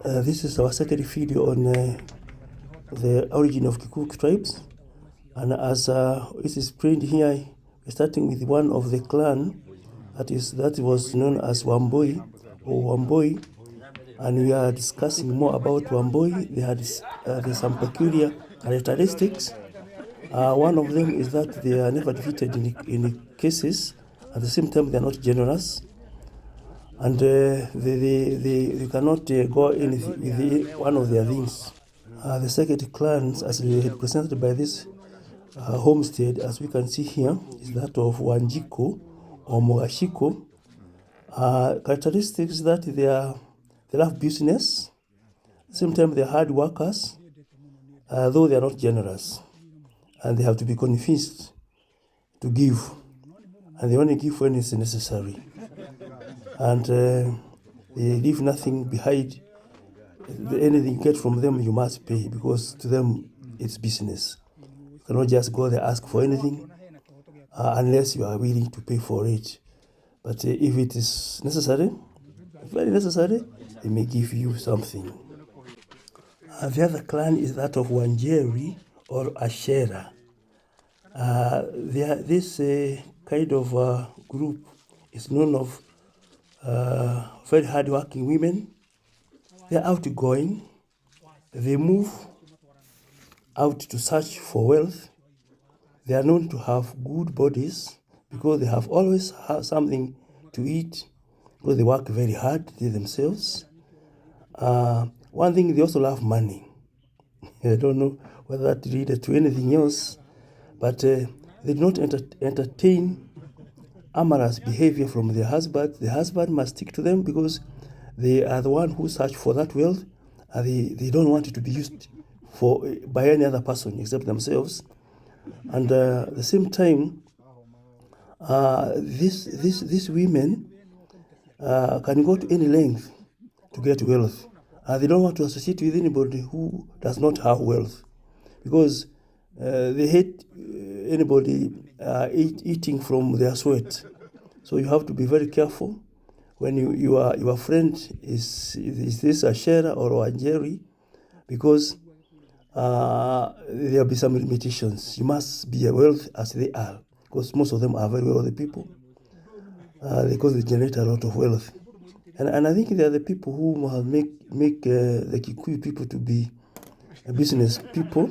This is our second video on the origin of Kikuyu tribes, and as it is explained here, we're starting with one of the clan that was known as Wamboi or Wamboi, and we are discussing more about Wamboi. There's some peculiar characteristics. One of them is that they are never defeated in cases. At the same time, they are not generous. And they cannot go in with one of their things. The second clans, as we had presented by this homestead, as we can see here, is that of Wanjiko or Mogashiko. Characteristics that they love business. At the same time, they're hard workers, though they are not generous, and they have to be convinced to give, and they only give when it's necessary. And they leave nothing behind. Anything you get from them, you must pay, because to them it's business. You cannot just go there ask for anything unless you are willing to pay for it. But if it is necessary, very necessary, they may give you something. The other clan is that of Wanjeri or Ashera. This kind of group is known of very hard-working women. They're outgoing. They move out to search for wealth. They are known to have good bodies because they have always have something to eat, because they work very hard, they themselves. One thing, they also love money. I don't know whether that related to anything else, but they do not entertain amorous behavior from their husband. The husband must stick to them because they are the one who search for that wealth. They don't want it to be used by any other person except themselves. And at the same time, these women can go to any length to get wealth. They don't want to associate with anybody who does not have wealth, because they hate anybody eating from their sweat. So you have to be very careful when your friend is this a Shera or a Jerry, because there will be some limitations. You must be as wealthy as they are, because most of them are very wealthy people, because they generate a lot of wealth. And I think they are the people who make the Kikuyu people to be business people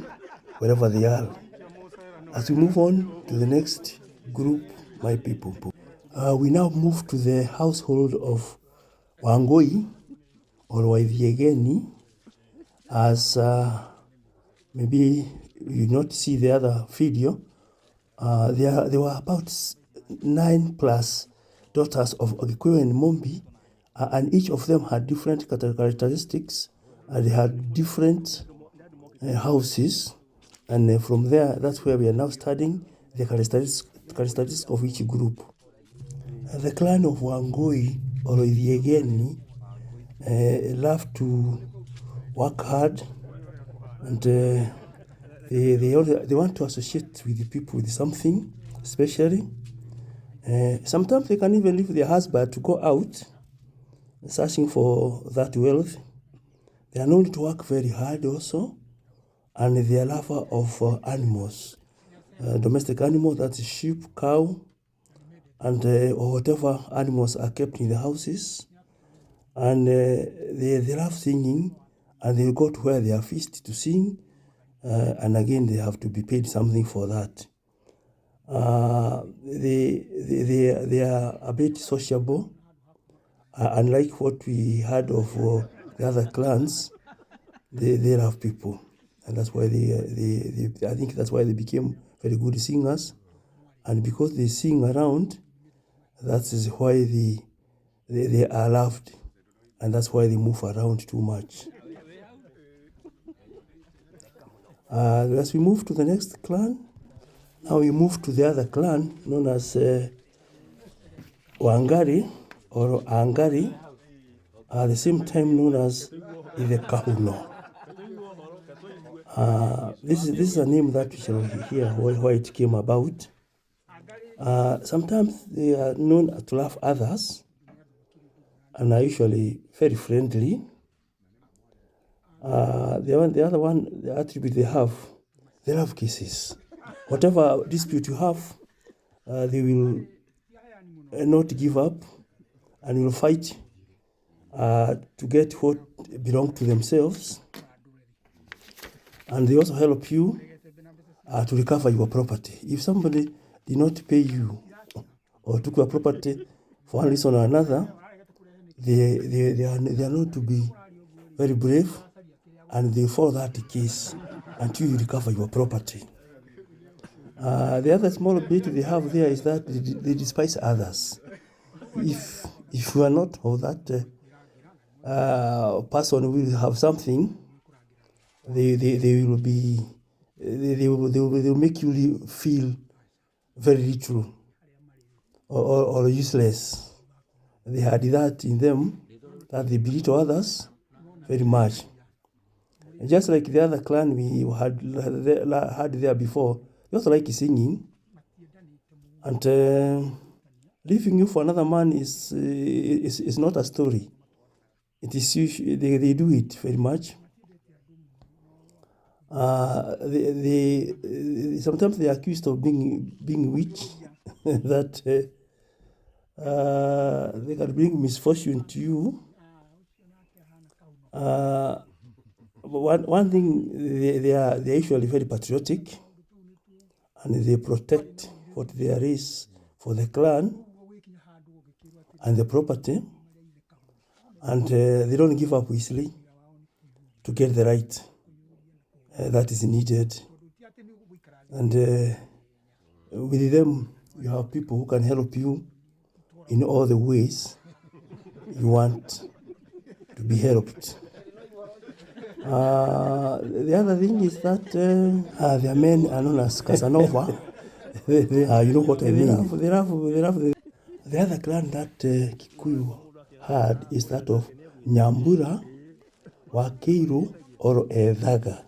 wherever they are. As we move on to the next group, my people, we now move to the household of Wangoi or Waithiegeni. As maybe you not see the other video, there were about 9+ daughters of Agikuyu and Mombi, and each of them had different characteristics. They had different houses, and from there, that's where we are now studying the characteristics of each group. The clan of Wangoi or Waithiegeni love to work hard, and they want to associate with the people with something, especially. Sometimes they can even leave their husband to go out searching for that wealth. They are known to work very hard also, and they are lover of animals, domestic animals, that's sheep, cow, and or whatever animals are kept in the houses. And they love singing, and they go to where they are feast to sing, and again they have to be paid something for that. They are a bit sociable, unlike what we had of the other clans. They love people, and that's why I think that's why they became very good singers. And because they sing around, that is why they are loved, and that's why they move around too much. As we move to the next clan, now we move to the other clan known as Wangari or Angari, at the same time known as the Kahuno. This is a name that we shall hear why it came about. Sometimes they are known to love others and are usually very friendly. The other one, the attribute they love cases. Whatever dispute you have, they will not give up and will fight to get what belongs to themselves. And they also help you to recover your property. If somebody did not pay you or took your property for one reason or another, they are known to be very brave, and they follow that case until you recover your property. The other small bit they have there is that they despise others. If you are not of that person who will have something, they will make you feel very little or useless. They had that in them, that they belittle others very much. And just like the other clan we had there before, they also like singing. And leaving you for another man is not a story. It is usually, they do it very much. Sometimes they are accused of being witch, that they can bring misfortune to you. One thing, they are usually very patriotic, and they protect what there is for the clan and the property, and they don't give up easily to get the right that is needed. And with them, you have people who can help you in all the ways you want to be helped. The other thing is that their men are known as Casanova. You know what I mean? The other clan that Kikuyu had is that of Nyambura, Wakiru, or Ethaga.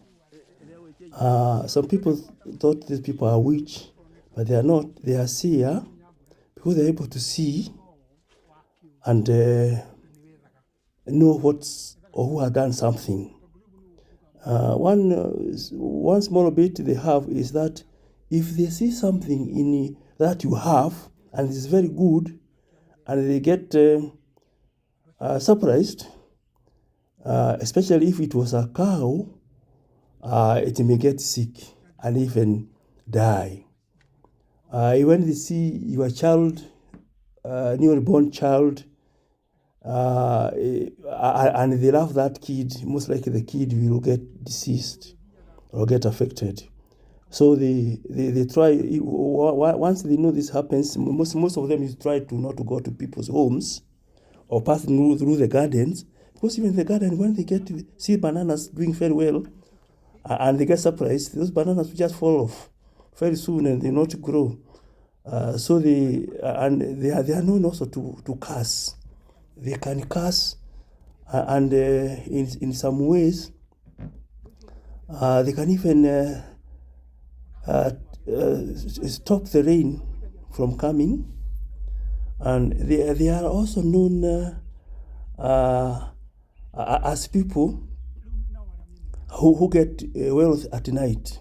Some people thought these people are witch, but they are not. They are seer, because they are able to see and know what's or who has done something. One small bit they have is that if they see something in that you have and it's very good, and they get surprised, especially if it was a cow, it may get sick and even die. When they see your child, newly born child, and they love that kid, most likely the kid will get deceased or get affected. So they try, once they know this happens, most of them try to not to go to people's homes or pass through the gardens, because even the garden, when they get to see bananas doing very well, and they get surprised, those bananas will just fall off very soon and they not grow. So they are known also to curse. They can curse, and in some ways, they can even stop the rain from coming. And they are also known as people who get wealth at night.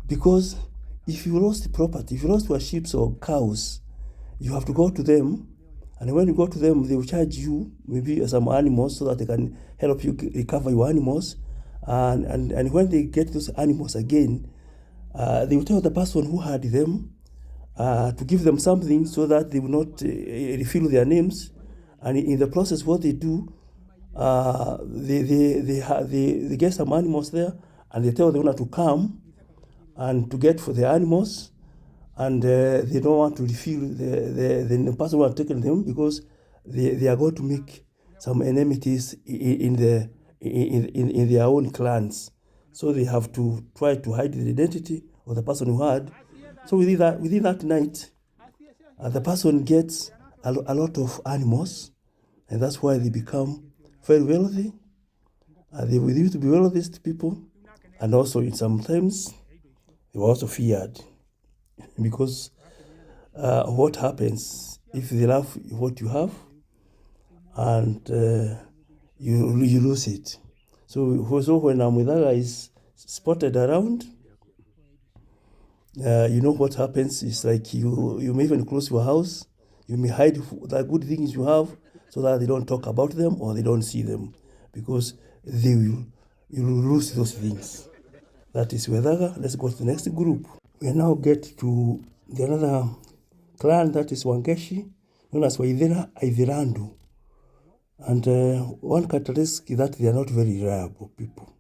Because if you lost property, if you lost your sheep or cows, you have to go to them. And when you go to them, they will charge you maybe some animals so that they can help you recover your animals. And when they get those animals again, they will tell the person who had them to give them something so that they will not refill their names. And in the process, what they do, they get some animals there, and they tell the owner to come and to get for the animals, and they don't want to refill the person who has taken them, because they are going to make some enmities in their own clans. So they have to try to hide the identity of the person who had. So within that night, the person gets a lot of animals, and that's why they become very wealthy. They used to be wealthiest people, and also sometimes they were also feared, because what happens if they love what you have and you lose it. So So when a Mudaga is spotted around, you know what happens is like you may even close your house, you may hide the good things you have so that they don't talk about them or they don't see them, because you will lose those things. That is Wedaga. Let's go to the next group. We now get to the another clan, that is Wangeshi, known as Waithera Aithirandu. And one characteristic is that they are not very reliable people.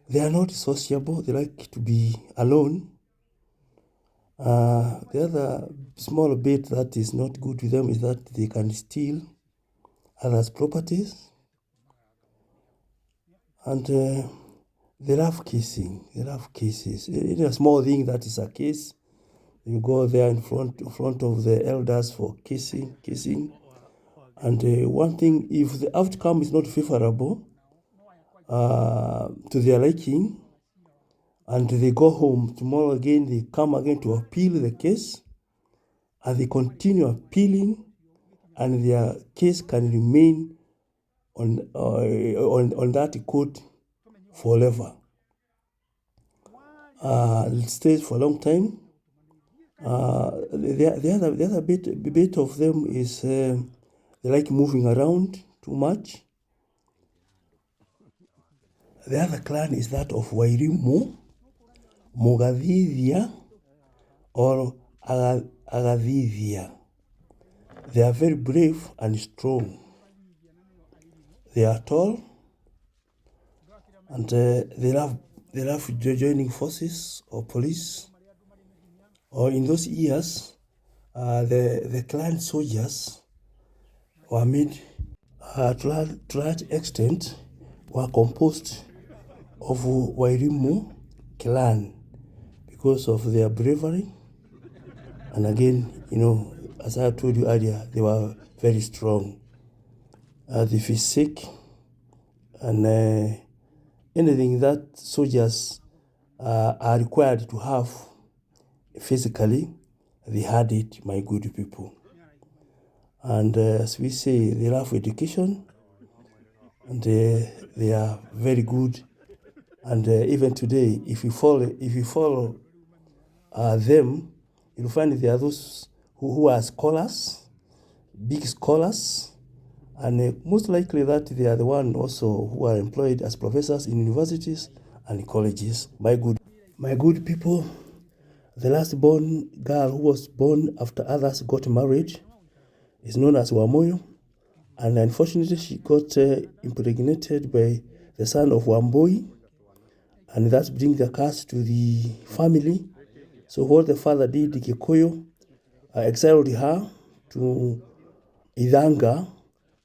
They are not sociable. They like to be alone. The other small bit that is not good with them is that they can steal others' properties. And they love kissing. They love kisses. It's a small thing that is a kiss. You go there in front of the elders for kissing. And one thing, if the outcome is not favorable to their liking, and they go home tomorrow again, they come again to appeal the case, and they continue appealing, and their case can remain on that court forever. It stays for a long time. The other bit of them is they like moving around too much. The other clan is that of Wairimu, Mugathithia, or Agathithia. They are very brave and strong. They are tall, and they love joining forces or police. Or in those years, the clan soldiers were made to large extent were composed of Wairimu clan because of their bravery. And again, as I told you earlier, they were very strong. The physique and anything that soldiers are required to have physically, they had it, my good people. And as we say, they love education, and they are very good. And even today, if you follow them, you'll find there are those who are scholars, big scholars, and most likely that they are the one also who are employed as professors in universities and colleges. My good people, the last born girl who was born after others got married is known as Wamoyo, and unfortunately she got impregnated by the son of Wamboi, and that brings the curse to the family. So what the father did, Agikuyu, exiled her to Idanga,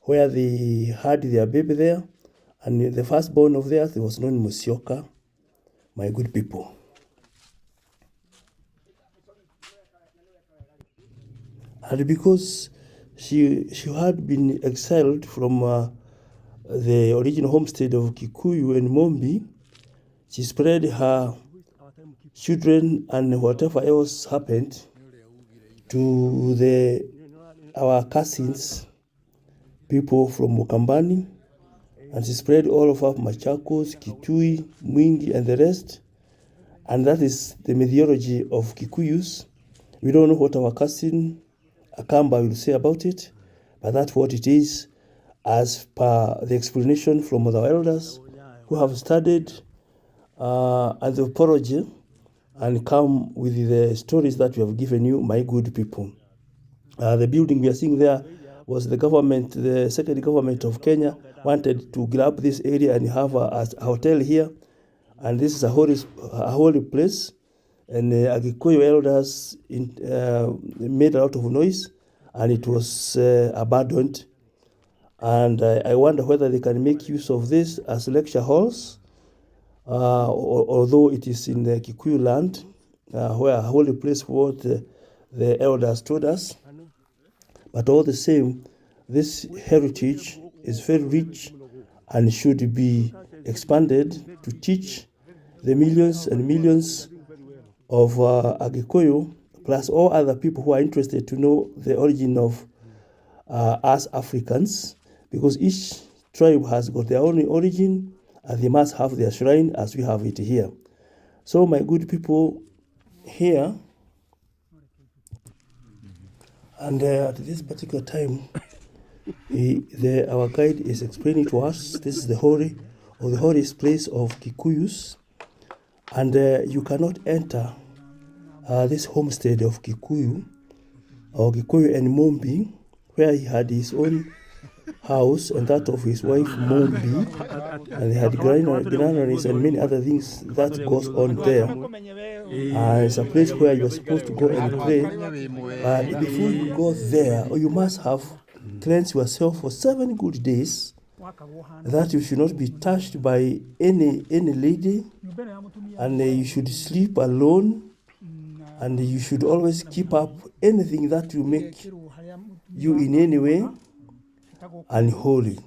where they had their baby there, and the firstborn of theirs was known Musyoka, my good people. And because she had been exiled from the original homestead of Kikuyu and Mombi, she spread her children and whatever else happened to our cousins, people from Mukambani, and she spread all of up Machakos, Kitui, Mwingi, and the rest. And that is the mythology of Kikuyus. We don't know what our cousin Akamba will say about it, but that's what it is, as per the explanation from the elders who have studied anthropology and come with the stories that we have given you, my good people. The building we are seeing there was the second government of Kenya wanted to grab this area and have a hotel here. And this is a holy place. And Agikuyu elders made a lot of noise, and it was abandoned. And I wonder whether they can make use of this as lecture halls, although it is in the Kikuyu land, where a holy place what the elders told us. But all the same, this heritage is very rich and should be expanded to teach the millions and millions of Agikuyu, plus all other people who are interested to know the origin of us Africans, because each tribe has got their own origin, they must have their shrine as we have it here. So my good people, here, and at this particular time, our guide is explaining to us, this is the holiest place of Kikuyus, and you cannot enter this homestead of Gikuyu and Mombi, where he had his own house and that of his wife Mombi, and they had granaries and many other things that goes on there. It's a place where you are supposed to go and pray, but before you go there, you must have cleansed yourself for 7 good days, that you should not be touched by any lady, and you should sleep alone, and you should always keep up anything that will make you in any way unholy.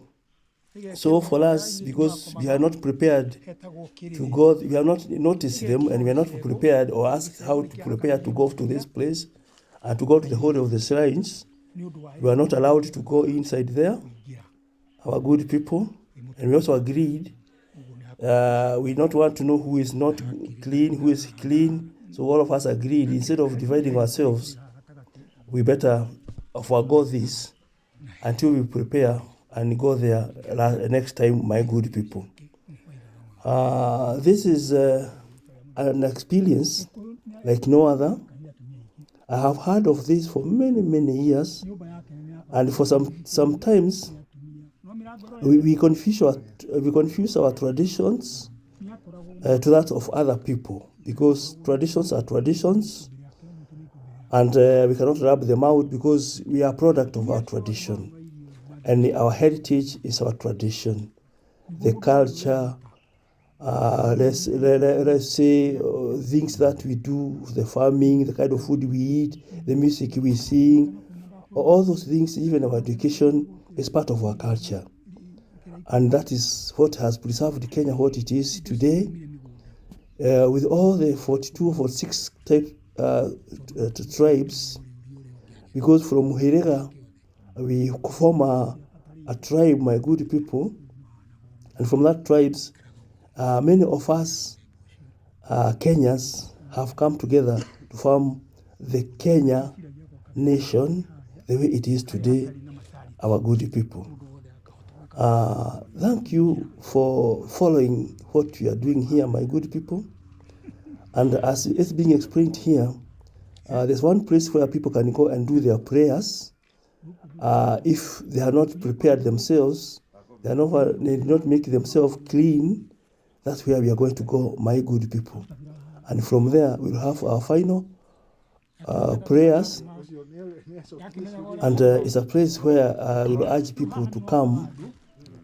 So for us, because we are not prepared to go, we have not noticed them, and we are not prepared or asked how to prepare to go to this place and to go to the Holy of the Shrines, we are not allowed to go inside there, our good people. And we also agreed, we don't want to know who is not clean, who is clean. So all of us agreed, instead of dividing ourselves, we better forego this until we prepare and go there next time, my good people. This is an experience like no other. I have heard of this for many, many years, and for sometimes we confuse our traditions to that of other people, because traditions are traditions, and we cannot rub them out, because we are a product of our tradition, and our heritage is our tradition. The culture, let's say things that we do, the farming, the kind of food we eat, the music we sing, all those things, even our education, is part of our culture. And that is what has preserved Kenya what it is today, with all the 42 or 46 tribes, because from Muhirega we form a tribe, my good people, and from that tribes, many of us Kenyans have come together to form the Kenya nation, the way it is today, our good people. Thank you for following what we are doing here, my good people. And as it's being explained here, there's one place where people can go and do their prayers. If they are not prepared themselves, they did not make themselves clean, that's where we are going to go, my good people. And from there, we'll have our final prayers. And it's a place where we'll urge people to come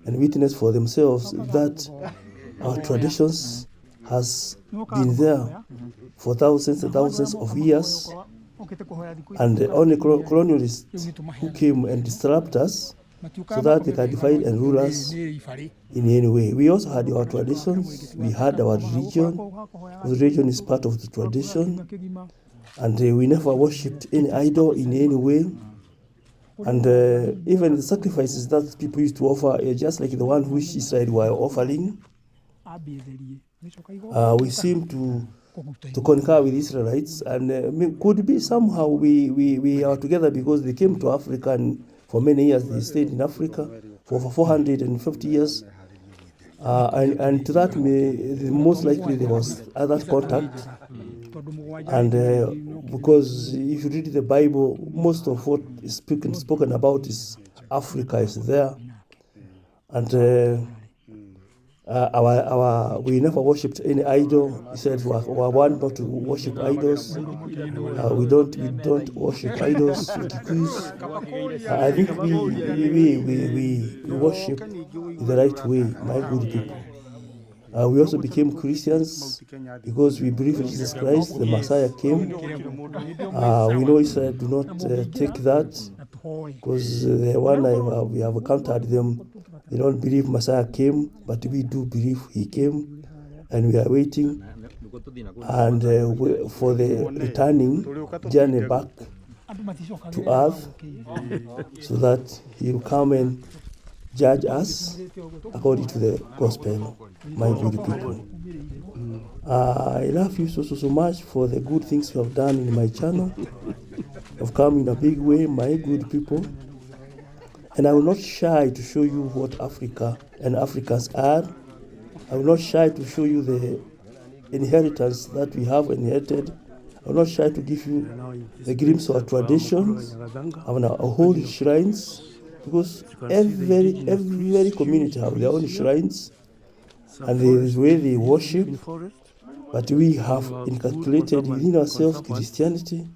and witness for themselves that our traditions has been there for thousands and thousands of years, and only colonialists who came and disrupt us so that they can divide and rule us in any way. We also had our traditions, we had our religion, because religion is part of the tradition, and we never worshipped any idol in any way. And even the sacrifices that people used to offer, just like the one which Israel were offering, we seem to concur with Israelites, and could be somehow we are together because they came to Africa, and for many years they stayed in Africa for over 450 years. And to that, most likely there was other contact. And because if you read the Bible, most of what is spoken about is Africa is there. And we never worshipped any idol. He said we want not to worship idols. We don't worship idols. I think we worship in the right way, my good people. We also became Christians because we believe in Jesus Christ, the Messiah came. We know Israel do not take that, because the one we have encountered them, they don't believe Messiah came, but we do believe he came, and we are waiting and for the returning journey back to earth, so that he will come and judge us according to the gospel. my good people. I love you so much for the good things you have done in my channel. You've come in a big way, my good people. And I will not shy to show you what Africa and Africans are. I will not shy to show you the inheritance that we have inherited. I will not shy to give you the glimpse of our traditions, of our holy shrines, because every community have their own shrines and the way they worship. But we have inculcated within ourselves Christianity,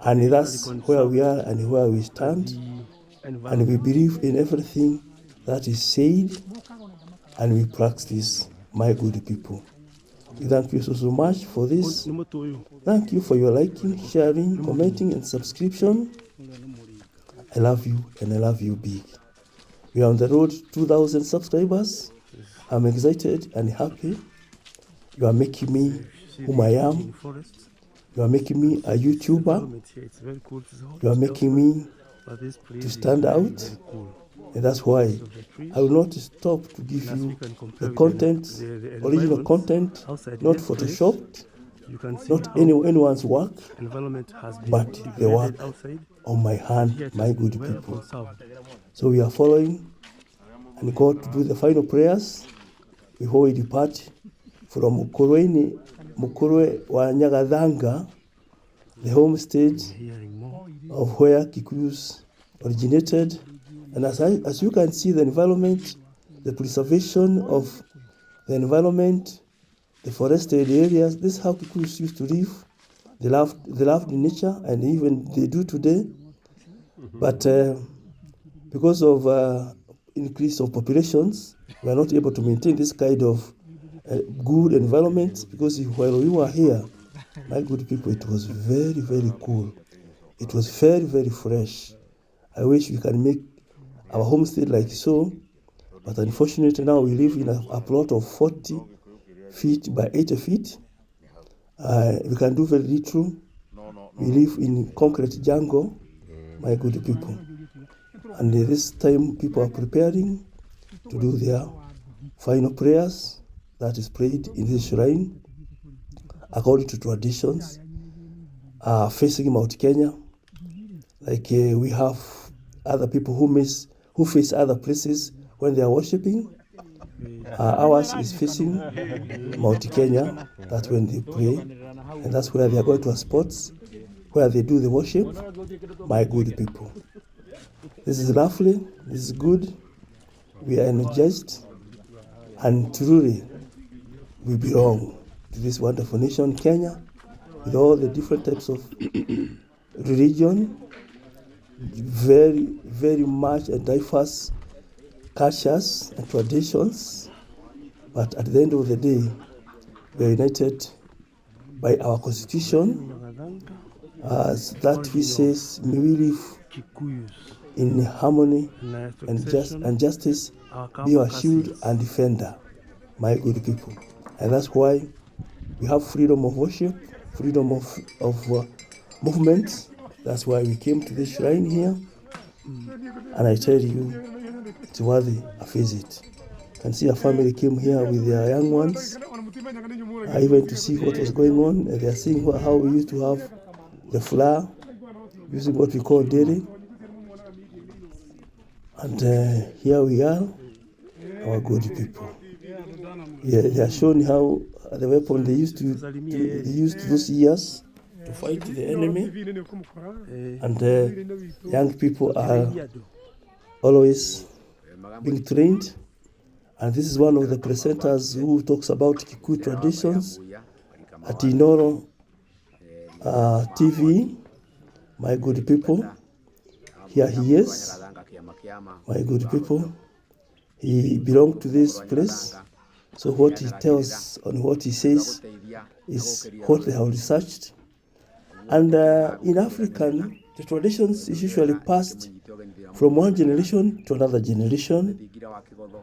and that's where we are and where we stand. And we believe in everything that is said, and we practice, my good people. We thank you so much for this. Thank you for your liking, sharing, commenting, and subscription. I love you, and I love you big. We are on the road to 2,000 subscribers. I'm excited and happy. You are making me whom I am. You are making me a YouTuber. You are making me to stand out. And that's why I will not stop to give you the content, original content, not photoshopped, not anyone's work, but the work of my hand, my good people. So we are following and God to do the final prayers before we depart from Mukorwe wa Nyagathanga, the homestead of where Kikuyus originated. And as you can see, the environment, the preservation of the environment, the forested areas, this is how Kikuyus used to live. They loved nature, and even they do today. But because of increase of populations, we are not able to maintain this kind of good environment, because while we were here, my good people, it was very cool. It was very fresh. I wish we can make our homestead like so, but unfortunately now we live in a plot of 40 feet by 80 feet. We can do very little. We live in concrete jungle, my good people. And this time people are preparing to do their final prayers that is prayed in this shrine according to traditions, facing Mount Kenya. Like we have other people who face other places when they are worshiping. Ours is facing Mount Kenya. That's when they pray, and that's where they are going to a spots where they do the worship. My good people, this is lovely. This is good. We are energized, and truly we belong to this wonderful nation, Kenya, with all the different types of religion, very much and diverse cultures and traditions. But at the end of the day, we are united by our constitution, as that we says, may we live in harmony and justice be our shield and defender, my good people. And that's why we have freedom of worship, freedom of movement. That's why we came to this shrine here. And I tell you, it's worthy a visit. You can see a family came here with their young ones, even to see what was going on. And they are seeing how we used to have the flour, using what we call dairy. And here we are, our good people. Yeah, they are showing how the weapon they used those years to fight the enemy. And young people are always being trained. And this is one of the presenters who talks about Kikuyu traditions at Inoro TV. My good people, here he is. My good people, he belonged to this place. So what he tells and what he says is what they have researched. And in African, the traditions is usually passed from one generation to another generation.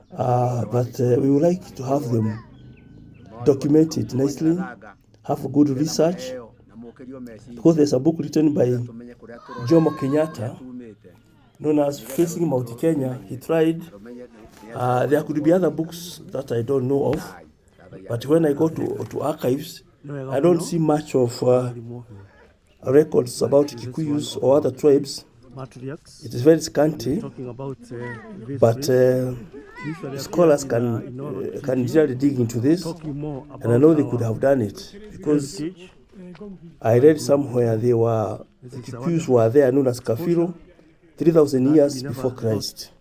But we would like to have them documented nicely, have a good research, because there's a book written by Jomo Kenyatta, known as Facing Mount Kenya. He tried There could be other books that I don't know of, but when I go to archives, I don't see much of records about Kikuyus or other tribes. It is very scanty, but scholars can really dig into this, and I know they could have done it, because I read somewhere the Kikuyus were there known as Kafiro 3,000 years before Christ.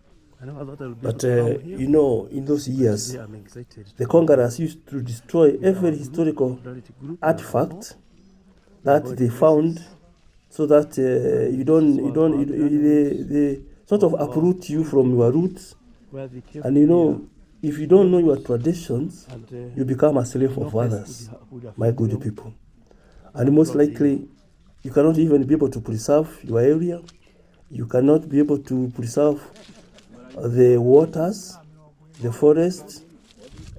But in those years, the conquerors used to destroy every historical artifact that they found, so that they sort of uproot you from your roots. And if you don't know your traditions, you become a slave of others, my good people. And most likely, you cannot even be able to preserve your area. You cannot be able to preserve the waters, the forests,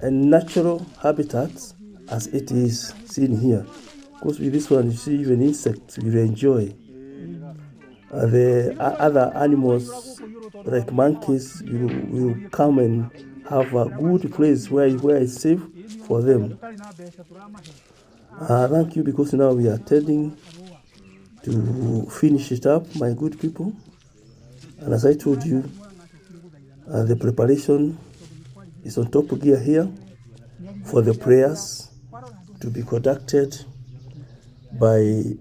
and natural habitats as it is seen here. Because with this one, you see even insects you enjoy. The other animals, like monkeys, you will come and have a good place where it's safe for them. Thank you, because now we are tending to finish it up, my good people. And as I told you, the preparation is on top gear here for the prayers to be conducted by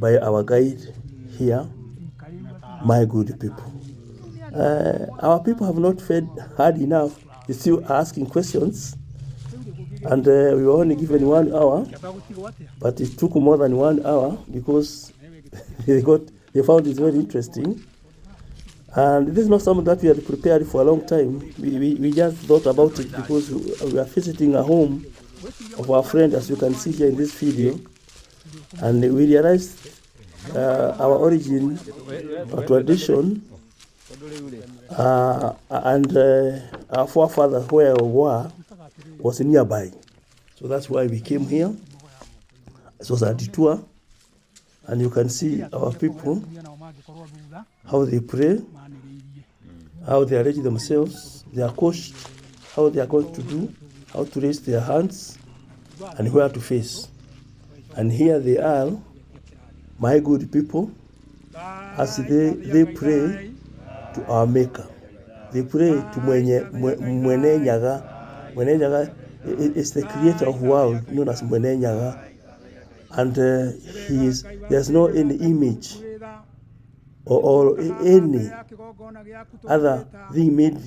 our guide here, my good people. Our people have not fed hard enough. They still asking questions, and we were only given 1 hour, but it took more than 1 hour because they found it very interesting. And this is not something that we had prepared for a long time. We just thought about it because we are visiting a home of our friend, as you can see here in this video. And we realized our origin, our tradition, and our forefathers where we were was nearby. So that's why we came here. It was a detour. And you can see our people, how they pray, how they arrange themselves, they are coached, how they are going to do, how to raise their hands, and where to face. And here they are, my good people, as they pray to our Maker. They pray to Mwene Nyaga. Mwene Nyaga is the creator of the world, known as Mwene Nyaga. And there's no any image or any other thing made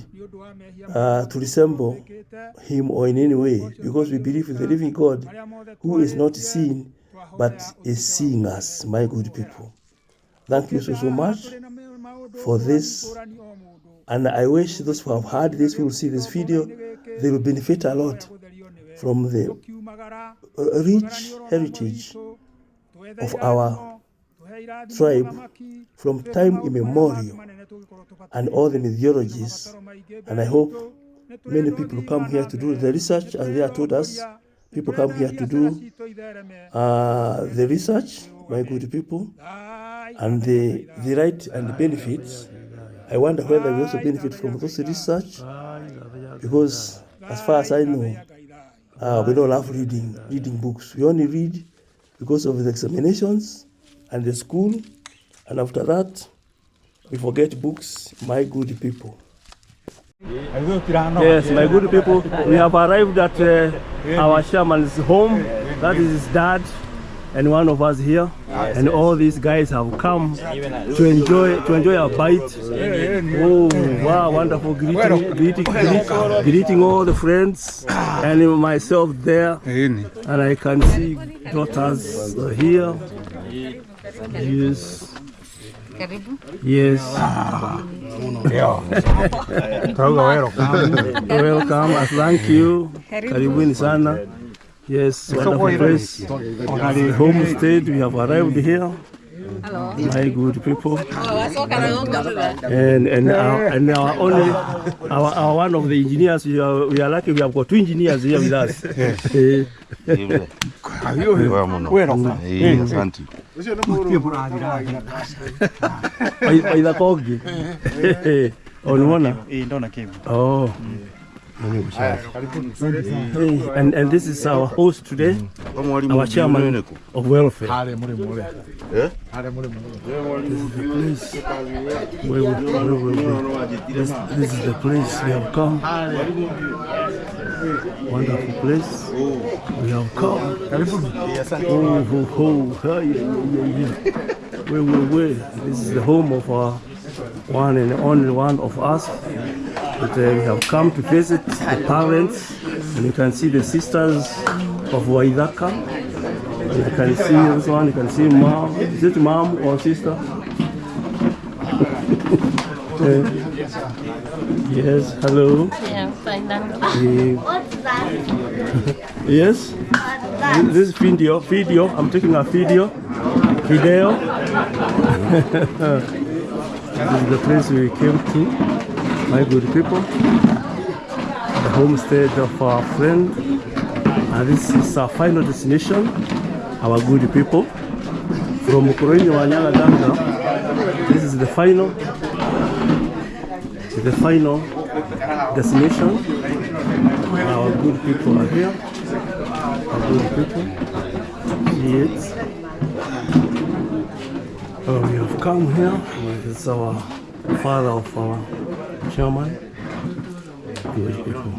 to resemble him or in any way, because we believe in the living God who is not seen but is seeing us, my good people. Thank you so much for this, and I wish those who have heard this will see this video. They will benefit a lot from the rich heritage of our tribe from time immemorial and all the mythologies. And I hope many people come here to do the research, as they have told us. People come here to do the research, my good people, and the right and the benefits. I wonder whether we also benefit from those research, because as far as I know, we don't love reading books. We only read because of the examinations and the school, and after that, we forget books, my good people. Yes, my good people, we have arrived at our shaman's home. That is his dad and one of us here, and all these guys have come to enjoy a bite. Oh wow, wonderful greeting all the friends and myself there, and I can see daughters here. Yes. Yes. Welcome. Thank you. Karibuni sana. Yes, wonderful place. The homestead, we have arrived here. Hello. My good people. And our one of the engineers, we are lucky we have got 2 engineers here with us. Oh, unaona? Ndo na cave. Oh. Hey, and this is our host today, our chairman of welfare. This is the place we have come. Wonderful place. We have come. Where? This is the home of our one and only one of us. But we have come to visit the parents, and you can see the sisters of Waithaka. You can see this one, you can see mom. Is it mom or sister? Yes, hello. Yeah, fine, thank What's that? Yes? This is video. I'm taking a video. This is the place we came to, my good people. The homestead of our friend. And this is our final destination, our good people. From Mukurenyo Wanyala Ganga, this is the final destination. Our good people are here. Our good people. See it. We have come here. It's our father of our chairman. Good people.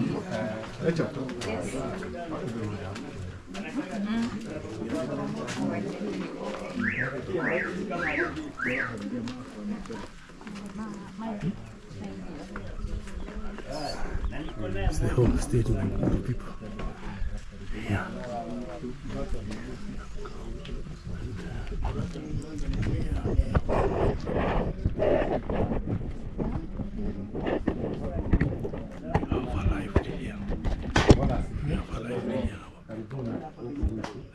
It's the home stadium of good people. Yeah.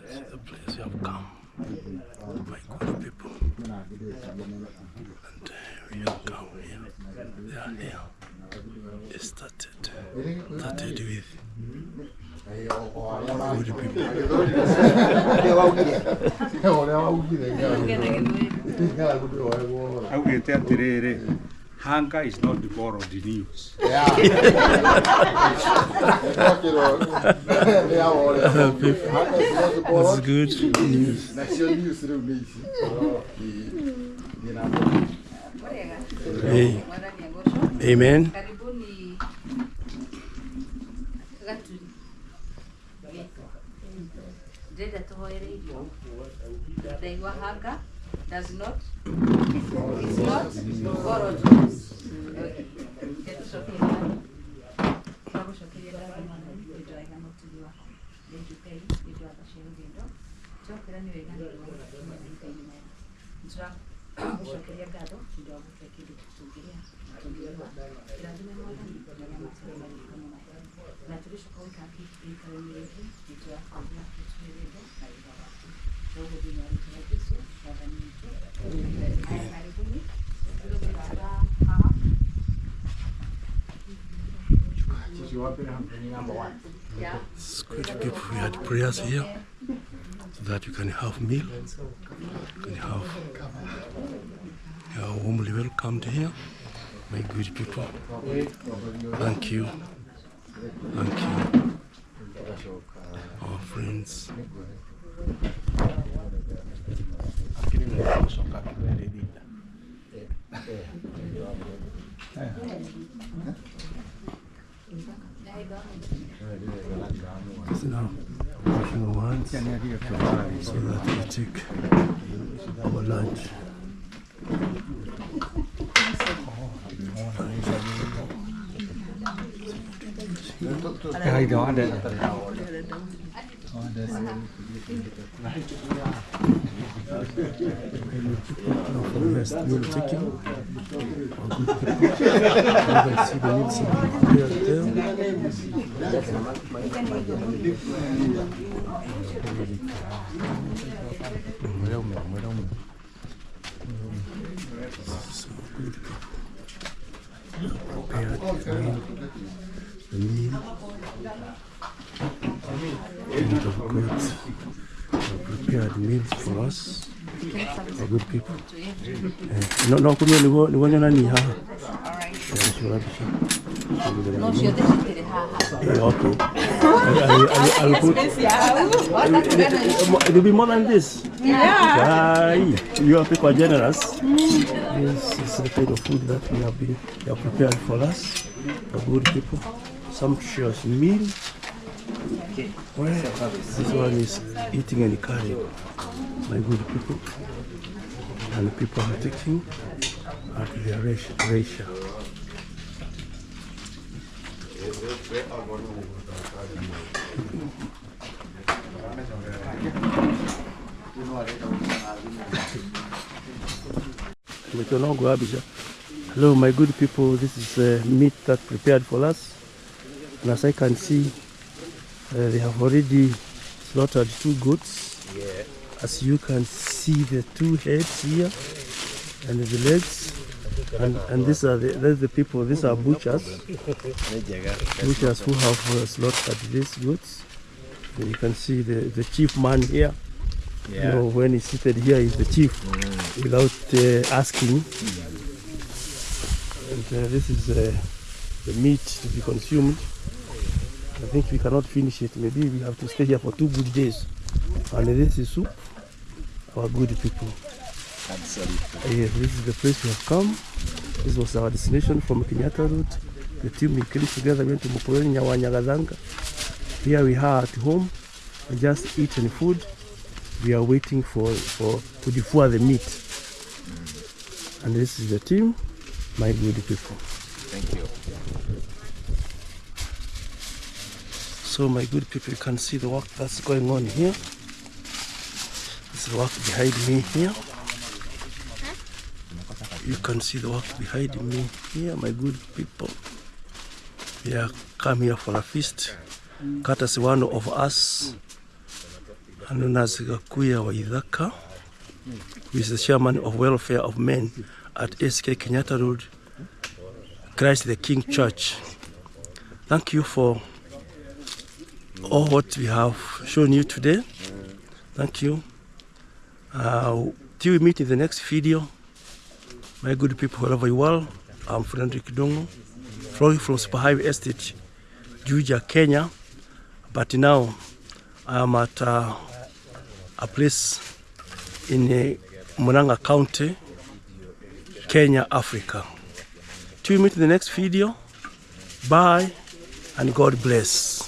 This is the place we have come, my good people. And we have come here. They are here. It started with good people. Hunger is not the borrowed news. That's good news. Hey. Amen. Hunger does not, is not borrowed news. It's good people. We had prayers here so that you can have meal. You can have warmly welcomed here, my good people. Thank you. Thank you, our friends. So now, washing our hands so that we take our lunch. Rest we'll take you. Our good people. You can see the meals prepared there. So good people. Prepared the meal. And of course, prepared meals for us. My good people. No, come here. You want to know? No, she didn't Okay. I'll put. It will be more than this. Yeah. You people are generous. This is the kind of food that you have prepared for us, the good people. Sumptuous meal. Well, this one is eating and carrying, my good people. And the people are taking at their ratio. Hello, my good people. This is meat that prepared for us, and as I can see, they have already slaughtered 2 goats. Yeah. As you can see, the 2 heads here and the legs, and these are the people. These are butchers who have slaughtered these goats. And you can see the chief man here. Yeah. You know, when he's seated here, he's the chief without asking. And this is the meat to be consumed. I think we cannot finish it. Maybe we have to stay here for 2 good days. And this is soup, our good people. Absolutely. Yes, this is the place we have come. This was our destination from Kenyatta route. The team we came together, went to Mupureni, Nyawanyagazanga. Here we are at home. We just eaten food. We are waiting to devour the meat. And this is the team, my good people. Thank you. So my good people, you can see the work that's going on here. This is the work behind me here. You can see the work behind me here, my good people. We are come here for a feast. Courtesy one of us, known as Agikuyu Waithaka, who is the chairman of welfare of men at SK Kenyatta Road, Christ the King Church. Thank you for all what we have shown you today. Thank you. Till we meet in the next video, my good people, wherever you are, I'm Frederick Dongo, flowing from Super Highway Estate, Juja, Kenya. But now I am at a place in Murang'a County, Kenya, Africa. Till we meet in the next video, bye and God bless.